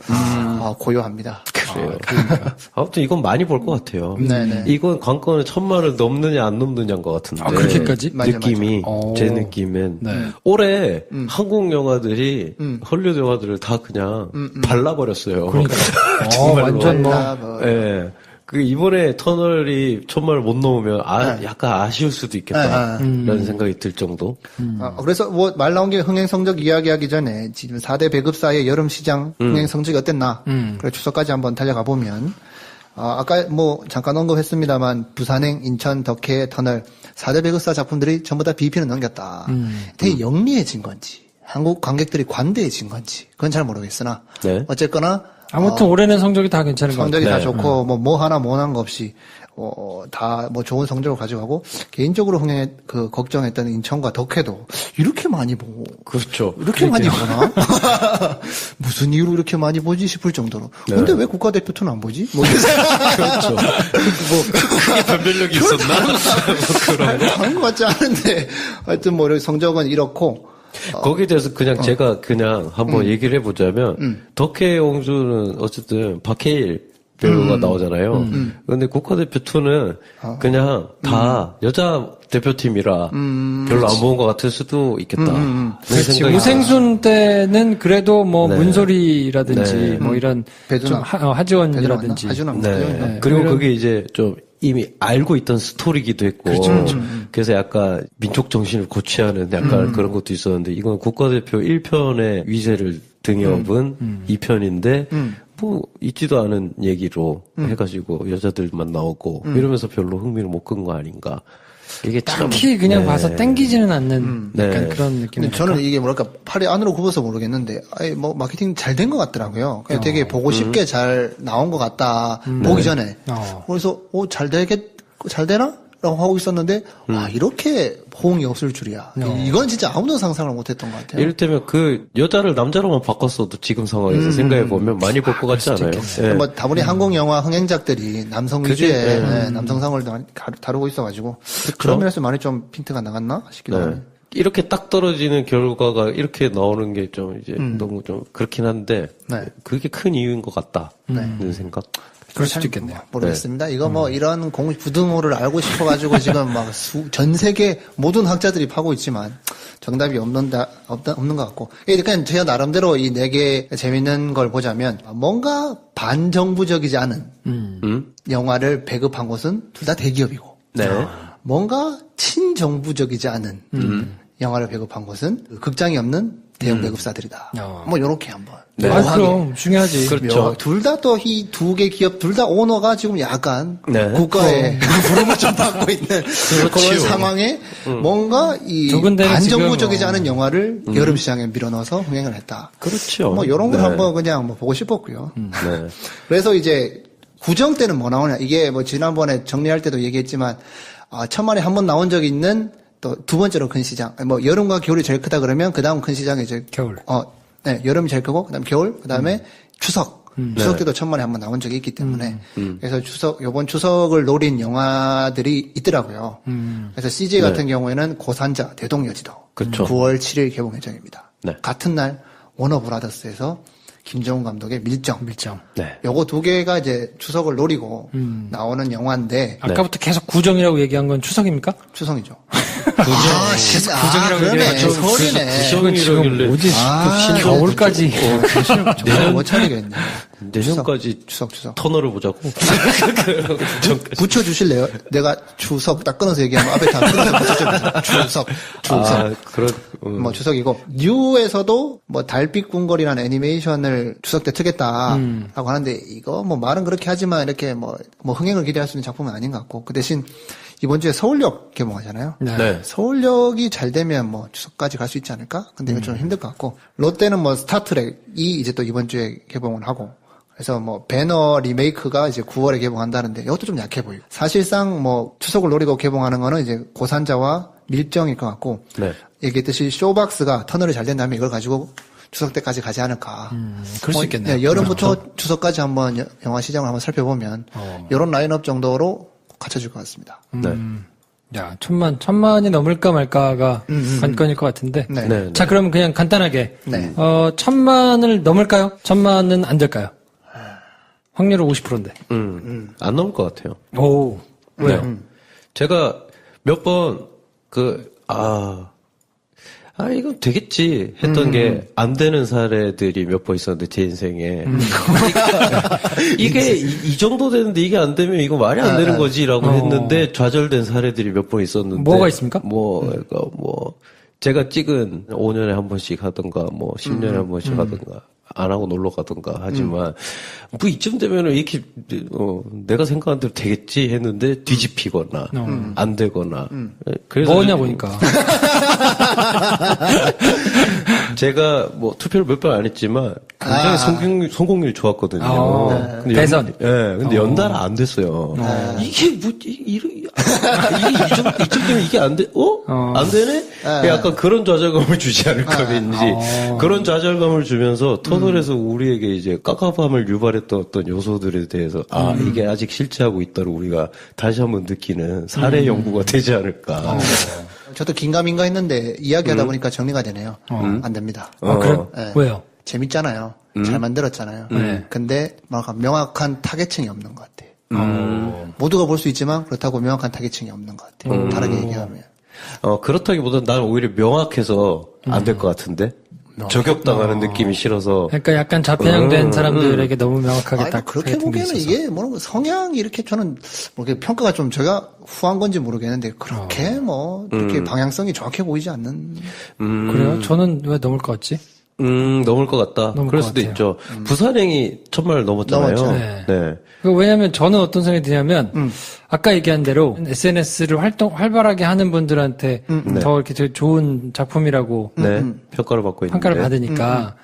고요합니다. 그래요. 아무튼 이건 많이 볼 것 같아요. 네네. 이건 관건은 1000만을 넘느냐 안 넘느냐인 것 같은데. 그렇게까지? 느낌이 제 느낌엔 올해 한국 영화들이 헐리우드 영화들을 다 그냥 발라버렸어요. 그러니까. 완전 이번에 터널이 1000만을 못 넘으면 약간 아쉬울 수도 있겠다. 라는 생각이 들 정도. 그래서 뭐 말 나온 게 흥행 성적 이야기하기 전에 지금 4대 배급사의 여름 시장 흥행 성적이 어땠나. 그래 추석까지 한번 달려가 보면 아까 뭐 잠깐 언급했습니다만 부산행, 인천, 덕혜, 터널 4대 배급사 작품들이 전부 다 BP는 넘겼다. 되게 영리해진 건지 한국 관객들이 관대해진 건지 그건 잘 모르겠으나 어쨌거나 아무튼 올해는 성적이 다 괜찮은 것 같아요. 성적이 다 좋고 뭐 하나 모난 거 없이 다 뭐 좋은 성적을 가져가고 개인적으로 걱정했던 인천과 덕혜도 이렇게 많이 보고 그렇죠. 이렇게 많이 보나? 무슨 이유로 이렇게 많이 보지 싶을 정도로. 네. 근데 왜 국가대표투는 안 보지? 뭐 그렇죠. 크게 변별력이 있었나? 다른 것 같지 않은데 하여튼 뭐 성적은 이렇고. 거기에 대해서 그냥 제가 그냥 한번 얘기를 해보자면 덕혜 옹주는 어쨌든 박해일 배우가 나오잖아요. 근데 국가대표2는 그냥 다 여자 대표팀이라 별로 안 본 것 같을 수도 있겠다. 그렇지. 우생순 때는 그래도 뭐 네. 문소리라든지 네. 뭐 이런 좀 하지원이라든지. 네. 그리고 그게 이제 좀 이미 알고 있던 스토리기도 했고. 그렇죠. 그래서 약간 민족 정신을 고취하는 약간 그런 것도 있었는데 이건 국가대표 1편의 위세를 등에 업은 2편인데 뭐 있지도 않은 얘기로 해가지고 여자들만 나오고 이러면서 별로 흥미를 못 끈 거 아닌가. 이게 딱히 그냥 봐서 땡기지는 않는 약간 그런 느낌. 저는 이게 뭐랄까 팔이 안으로 굽어서 모르겠는데, 뭐 마케팅 잘 된 것 같더라고요. 그냥 되게 보고 싶게 잘 나온 것 같다. 보기 전에. 그래서 잘 되나? 라고 하고 있었는데, 이렇게 호응이 없을 줄이야. 이건 진짜 아무도 상상을 못했던 것 같아요. 이를테면 그 여자를 남자로만 바꿨어도 지금 상황에서 생각해보면 많이 볼 것 같지 않아요? 네. 뭐 다분히 한국 영화 흥행작들이 남성 위주의 남성상을 다루고 있어가지고 그런 면에서 많이 좀 핀트가 나갔나 싶기도 하네요. 이렇게 딱 떨어지는 결과가 이렇게 나오는 게 좀 이제 너무 좀 그렇긴 한데 그게 큰 이유인 것 같다는 생각. 그럴 수도 있겠네요. 모르겠습니다. 이거 뭐 이런 부등호를 알고 싶어가지고 지금 막 전 세계 모든 학자들이 파고 있지만 정답이 없는 것 같고. 그냥 제가 나름대로 이 4개 재밌는 걸 보자면 뭔가 반정부적이지 않은 영화를 배급한 곳은 둘 다 대기업이고. 뭔가 친정부적이지 않은 영화를 배급한 곳은 극장이 없는 대형 배급사들이다. 뭐 요렇게 한번. 그럼 중요하지. 그렇죠. 둘 다 또 이 2개 기업 둘 다 오너가 지금 약간 국가의 부름을 좀 받고 있는 그런 상황에 뭔가 이 반정부적이지 않은 영화를 여름 시장에 밀어넣어서 흥행을 했다. 그렇죠. 뭐 이런 걸 한번 그냥 뭐 보고 싶었고요. 그래서 이제 구정 때는 뭐 나오냐. 이게 뭐 지난번에 정리할 때도 얘기했지만 1000만에 한 번 나온 적이 있는 또 두 번째로 큰 시장. 뭐 여름과 겨울이 제일 크다 그러면 그 다음 큰 시장이 이제 겨울. 여름이 제일 크고 그다음 겨울, 그다음에 추석. 추석 때도 1000만에 한 번 나온 적이 있기 때문에 그래서 요번 추석을 노린 영화들이 있더라고요. 그래서 CJ 같은 경우에는 고산자, 대동여지도 9월 7일 개봉 예정입니다. 같은 날 워너브라더스에서 김정은 감독의 밀정. 요거 2개가 이제 추석을 노리고 나오는 영화인데. 아까부터 계속 구정이라고 얘기한 건 추석입니까? 추석이죠. 구정이라고 얘기하죠. 설이네. 구정이라길래. 뭐지? 겨울까지. 내년 못 차리겠네. 내년까지 추석. 터널을 보자고. 붙여주실래요? 내가 추석 딱 끊어서 얘기하면 앞에 다 끊어서 추석. 뭐 추석이고. 뉴에서도 뭐 달빛 궁궐이라는 애니메이션을 추석 때 트겠다라고 하는데 이거 뭐 말은 그렇게 하지만 이렇게 뭐 흥행을 기대할 수 있는 작품은 아닌 것 같고 그 대신 이번 주에 서울역 개봉하잖아요. 서울역이 잘 되면 뭐 추석까지 갈 수 있지 않을까? 근데 이거 좀 힘들 것 같고 롯데는 뭐 스타트rek이 이제 또 이번 주에 개봉을 하고 그래서 뭐 배너 리메이크가 이제 9월에 개봉한다는데 이것도 좀 약해 보이고 사실상 뭐 추석을 노리고 개봉하는 거는 이제 고산자와 밀정일 것 같고 얘기했듯이 쇼박스가 터널이 잘 된다면 이걸 가지고 추석 때까지 가지 않을까. 그럴 수 있겠네요. 여름부터 추석까지 한번 영화 시장을 한번 살펴보면 이런 라인업 정도로 갖춰질 것 같습니다. 야, 1000만이 넘을까 말까가 관건일 것 같은데. 자, 그럼 그냥 간단하게. 1000만을 넘을까요? 1000만은 안 될까요? 확률은 50%인데. 안 넘을 것 같아요. 오, 왜요? 제가 몇 번 이거 되겠지 했던 게 안 되는 사례들이 몇 번 있었는데 제 인생에 이게 이 정도 되는데 이게 안 되면 이거 말이 안 되는 거지라고 했는데 좌절된 사례들이 몇 번 있었는데 뭐가 있습니까? 제가 찍은 5년에 한 번씩 하던가, 뭐, 10년에 한 번씩 하던가, 안 하고 놀러 가던가 하지만, 뭐, 이쯤 되면은 이렇게, 내가 생각한 대로 되겠지 했는데 뒤집히거나, 안 되거나. 그래서. 뭐냐 보니까. 제가 뭐, 투표를 몇 번 안 했지만, 굉장히 성공률이 좋았거든요. 근데 대선. 근데 연달아 안 됐어요. 이게 뭐, 이게 이쯤 되면 이게 안 돼, 안 되네? 약간 그런 좌절감을 주지 않을까, 왠지. 그런 좌절감을 주면서 터널에서 우리에게 이제 깝깝함을 유발했던 어떤 요소들에 대해서, 이게 아직 실체하고 있다를 우리가 다시 한번 느끼는 사례 연구가 되지 않을까. 저도 긴가민가 했는데 이야기하다 보니까 정리가 되네요. 안 됩니다. 그래요? 네. 왜요? 재밌잖아요. 잘 만들었잖아요. 근데 명확한 타겟층이 없는 것 같아요. 모두가 볼 수 있지만 그렇다고 명확한 타겟층이 없는 것 같아요. 다르게 얘기하면. 그렇다기보다는 나는 오히려 명확해서 안 될 것 같은데? 저격당하는 느낌이 싫어서. 그러니까 약간 좌편향된 사람들에게 너무 명확하게 딱. 그렇게 보기에는 이게 뭐 성향이 이렇게 저는 뭐 이렇게 평가가 좀 제가 후한 건지 모르겠는데 그렇게 뭐 이렇게 방향성이 정확해 보이지 않는. 그래요? 저는 왜 넘을 것 같지? 넘을 것 같다. 그럴 수도 같아요. 있죠. 부산행이 1000만을 넘었잖아요. 넘었죠. 네. 왜냐면 저는 어떤 생각이 드냐면, 아까 얘기한 대로 SNS를 활발하게 하는 분들한테 더 이렇게 되게 좋은 작품이라고 평가를 받고 있는데. 평가를 받으니까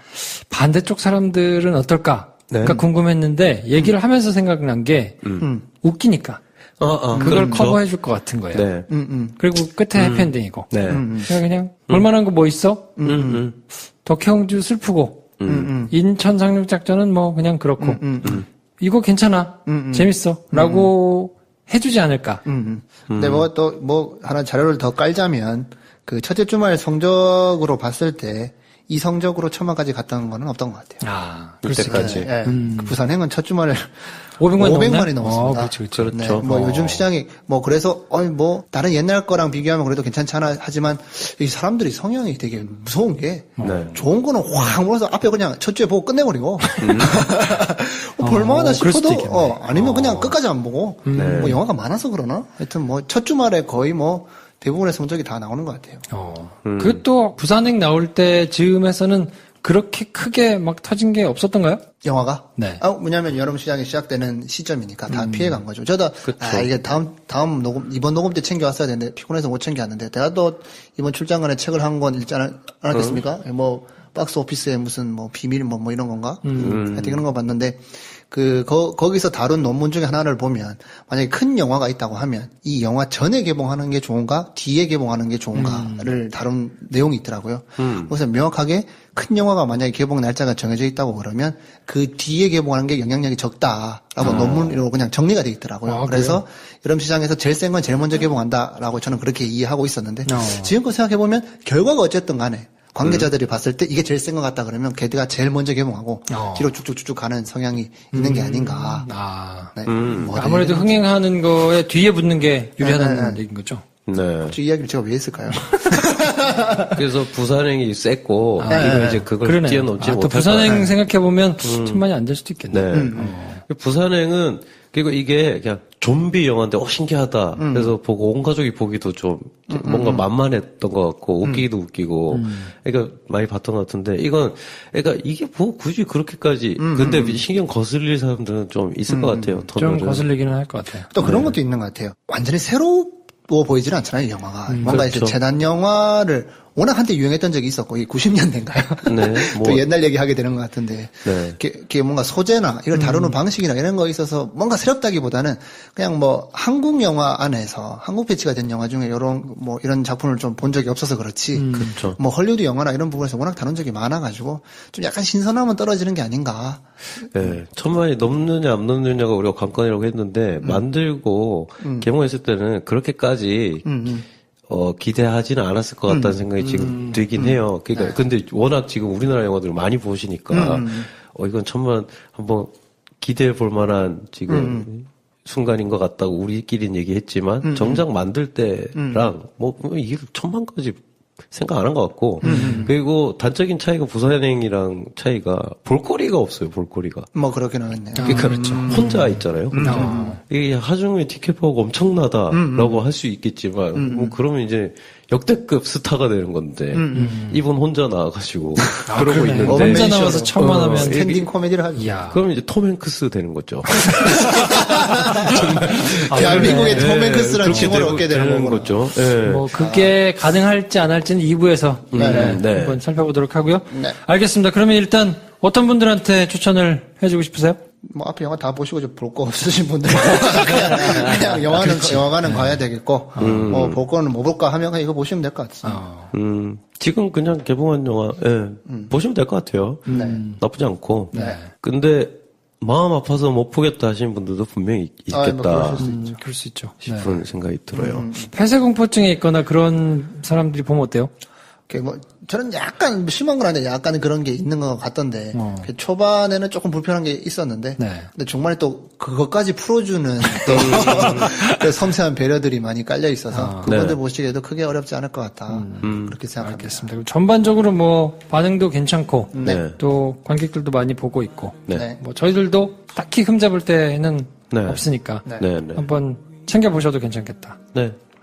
반대쪽 사람들은 어떨까? 그러니까 궁금했는데 얘기를 하면서 생각난 게 웃기니까. 그걸 그렇죠. 커버해줄 것 같은 거예요. 네. 그리고 끝에 해피엔딩이고. 그냥 볼만한 거 뭐 있어? 덕혜옹주 슬프고 인천 상륙작전은 뭐 그냥 그렇고 이거 괜찮아 재밌어 라고 해주지 않을까. 근데 뭐 하나 자료를 더 깔자면 그 첫째 주말 성적으로 봤을 때 이 성적으로 천만까지 갔던 거는 없던 것 같아요. 그때까지. 그 부산행은 첫 주말에 500만이 넘었습니다. 그렇죠. 뭐 요즘 시장이 뭐 그래서 뭐 다른 옛날 거랑 비교하면 그래도 괜찮잖아 하지만 이 사람들이 성향이 되게 무서운 게 좋은 거는 확 몰아서 앞에 그냥 첫 주에 보고 끝내버리고 볼만하다 싶어도 아니면 그냥 끝까지 안 보고 뭐 영화가 많아서 그러나 하여튼 뭐 첫 주말에 거의 뭐 대부분의 성적이 다 나오는 것 같아요. 그것도 부산행 나올 때 즈음에서는 그렇게 크게 막 터진 게 없었던가요? 영화가? 네. 왜냐면 여름 시장이 시작되는 시점이니까 다 피해간 거죠. 저도, 이게 다음 녹음, 이번 녹음 때 챙겨왔어야 되는데 피곤해서 못 챙겨왔는데, 내가 또 이번 출장간에 책을 한 권 읽지 않았겠습니까? 뭐, 박스 오피스의 무슨 뭐 비밀 뭐 이런 건가? 하여튼 그런 거 봤는데, 거기서 다룬 논문 중에 하나를 보면, 만약에 큰 영화가 있다고 하면, 이 영화 전에 개봉하는 게 좋은가, 뒤에 개봉하는 게 좋은가를 다룬 내용이 있더라고요. 그래서 명확하게 큰 영화가 만약에 개봉 날짜가 정해져 있다고 그러면, 그 뒤에 개봉하는 게 영향력이 적다라고 논문으로 그냥 정리가 돼 있더라고요. 그래서 여름 시장에서 제일 센 건 제일 먼저 개봉한다라고 저는 그렇게 이해하고 있었는데, 지금껏 생각해보면, 결과가 어쨌든 간에, 관계자들이 봤을 때 이게 제일 센 것 같다 그러면 걔가 제일 먼저 개봉하고 뒤로 쭉쭉쭉 가는 성향이 있는 게 아닌가. 뭐 아무래도 흥행하는 거에 뒤에 붙는 게 유리하다는 얘기인 거죠. 네. 이 이야기를 제가 왜 했을까요? 그래서 부산행이 셌고 우리가 이제 그걸 뛰어넘지 못할 또 부산행 생각해보면 천만이 안 될 수도 있겠네. 부산행은 그리고 이게 그냥 좀비 영화인데 신기하다. 그래서 보고 온 가족이 보기도 좀 뭔가 만만했던 것 같고 웃기기도 웃기고 그러니까 많이 봤던 것 같은데 그러니까 이게 뭐 굳이 그렇게까지 근데 신경 거슬릴 사람들은 좀 있을 것 같아요. 좀 거슬리기는 할 것 같아요. 또 그런 것도 있는 것 같아요. 완전히 새로워 보이지는 않잖아요, 영화가. 뭔가 이제 재난 영화를 워낙 한때 유행했던 적이 있었고, 이게 90년대인가요? 네. 또 옛날 얘기 하게 되는 것 같은데. 이게 뭔가 소재나 이걸 다루는 방식이나 이런 거에 있어서 뭔가 새롭다기보다는 그냥 뭐 한국 영화 안에서 한국 배치가 된 영화 중에 이런 작품을 좀 본 적이 없어서 그렇지. 그렇죠. 뭐 헐리우드 영화나 이런 부분에서 워낙 다룬 적이 많아가지고 좀 약간 신선함은 떨어지는 게 아닌가. 네. 천만이 넘느냐 안 넘느냐가 우리가 관건이라고 했는데 만들고 개봉했을 때는 그렇게까지 기대하지는 않았을 것 같다는 생각이 지금 들긴 해요. 그러니까, 근데 워낙 지금 우리나라 영화들을 많이 보시니까, 이건 천만 한번 기대해 볼 만한 지금 순간인 것 같다고 우리끼리는 얘기했지만, 정작 만들 때랑, 이게 천만까지 생각 안 한 것 같고 그리고 단적인 차이가 부산행이랑 차이가 볼거리가 없어요. 볼거리가. 뭐 그렇긴 하겠네요. 그렇죠. 혼자 있잖아요. 혼자. 이 하중의 티켓파워가 엄청나다라고 할 수 있겠지만 뭐 그러면 이제 역대급 스타가 되는 건데 이분 혼자 나와가지고 그러고 그러네. 있는데 혼자 나와서 처음만 하면 스탠딩 코미디를 하죠. 그럼 이제 톰 행크스 되는 거죠. 대한민국의 톰 행크스라는 칭호를 얻게 되는 거죠. 네. 뭐 그게 가능할지 안 할지는 2부에서 네. 한번 살펴보도록 하고요. 네. 알겠습니다. 그러면 일단 어떤 분들한테 추천을 해주고 싶으세요? 뭐 앞에 영화 다 보시고 볼 거 없으신 분들 그냥 영화관은 가야 되겠고 볼 거는 뭐 볼까 하면 그냥 이거 보시면 될 것 같습니다. 지금 그냥 개봉한 영화 보시면 될 것 같아요. 나쁘지 않고. 근데 마음 아파서 못 보겠다 하시는 분들도 분명히 있겠다. 그럴 수 있죠. 싶은 생각이 들어요. 폐쇄공포증에 있거나 그런 사람들이 보면 어때요? 뭐 저는 약간 심한 건 아닌데 약간 그런 게 있는 것 같던데 초반에는 조금 불편한 게 있었는데 근데 중반에 또 그것까지 풀어주는 또 그 섬세한 배려들이 많이 깔려 있어서 그분들 보시기에도 크게 어렵지 않을 것 같다 그렇게 생각합니다. 알겠습니다. 전반적으로 뭐 반응도 괜찮고 또 관객들도 많이 보고 있고 뭐 저희들도 딱히 흠잡을 때는 없으니까 한번 챙겨보셔도 괜찮겠다.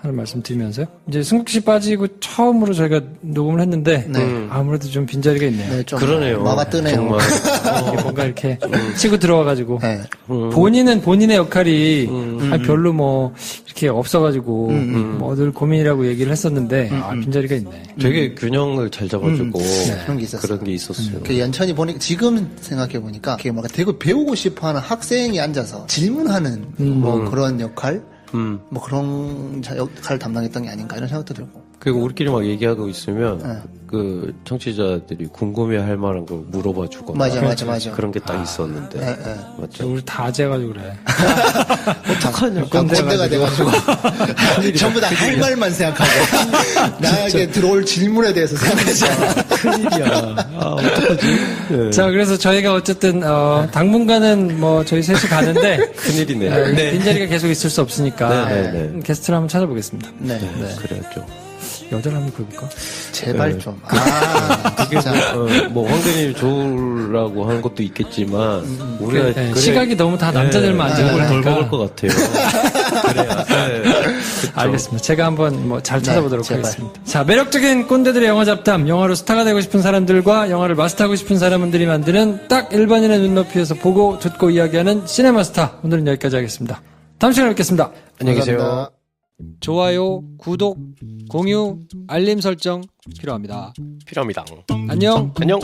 하는 말씀 드리면서요. 이제 승국 씨 빠지고 처음으로 저희가 녹음을 했는데 아무래도 좀 빈자리가 있네요. 좀 그러네요. 마가 뜨네요. 정말 뭔가 이렇게 치고 들어와가지고 본인은 본인의 역할이 별로 뭐 이렇게 없어가지고 뭐 늘 고민이라고 얘기를 했었는데 빈자리가 있네. 되게 균형을 잘 잡아주고 그런 게 있었어요. 그런 게 있었어요. 그 연천이 보니까 지금 생각해 보니까 그게 뭔가 되게 배우고 싶어하는 학생이 앉아서 질문하는 뭐 그런 역할. 뭐 그런 역할을 담당했던 게 아닌가 이런 생각도 들고. 그리고 우리끼리 막 얘기하고 있으면 그 청취자들이 궁금해할 만한 걸 물어봐 주거나 맞아. 그런 게 딱 있었는데 맞죠? 우리 다 아재가지고 그래. 어떡하냐? 꼰대가 돼가지고 전부 다 할 말만 생각하고 나에게 들어올 질문에 대해서 생각하지 않아. 큰일이야. 어떡하지? 자, 그래서 저희가 어쨌든 당분간은 뭐 저희 셋이 가는데 큰일이네. 빈자리가 계속 있을 수 없으니까 게스트를 한번 찾아보겠습니다. 그래야죠. 여자를 한번 구해볼까? 제발 좀. 그게 뭐 황대님 좋으라고 하는 것도 있겠지만 우리가 시각이 너무 다 남자들만 앉은 걸 덜 거니까 먹을 것 같아요. 그래야. 알겠습니다. 제가 한번 뭐 잘 찾아보도록 하겠습니다. 자, 매력적인 꼰대들의 영화 잡담, 영화로 스타가 되고 싶은 사람들과 영화를 마스터하고 싶은 사람들이 만드는 딱 일반인의 눈높이에서 보고 듣고 이야기하는 시네마스터. 오늘은 여기까지 하겠습니다. 다음 시간에 뵙겠습니다. 안녕히 계세요. 좋아요, 구독, 공유, 알림 설정 필요합니다. 필요합니다. 안녕. 안녕.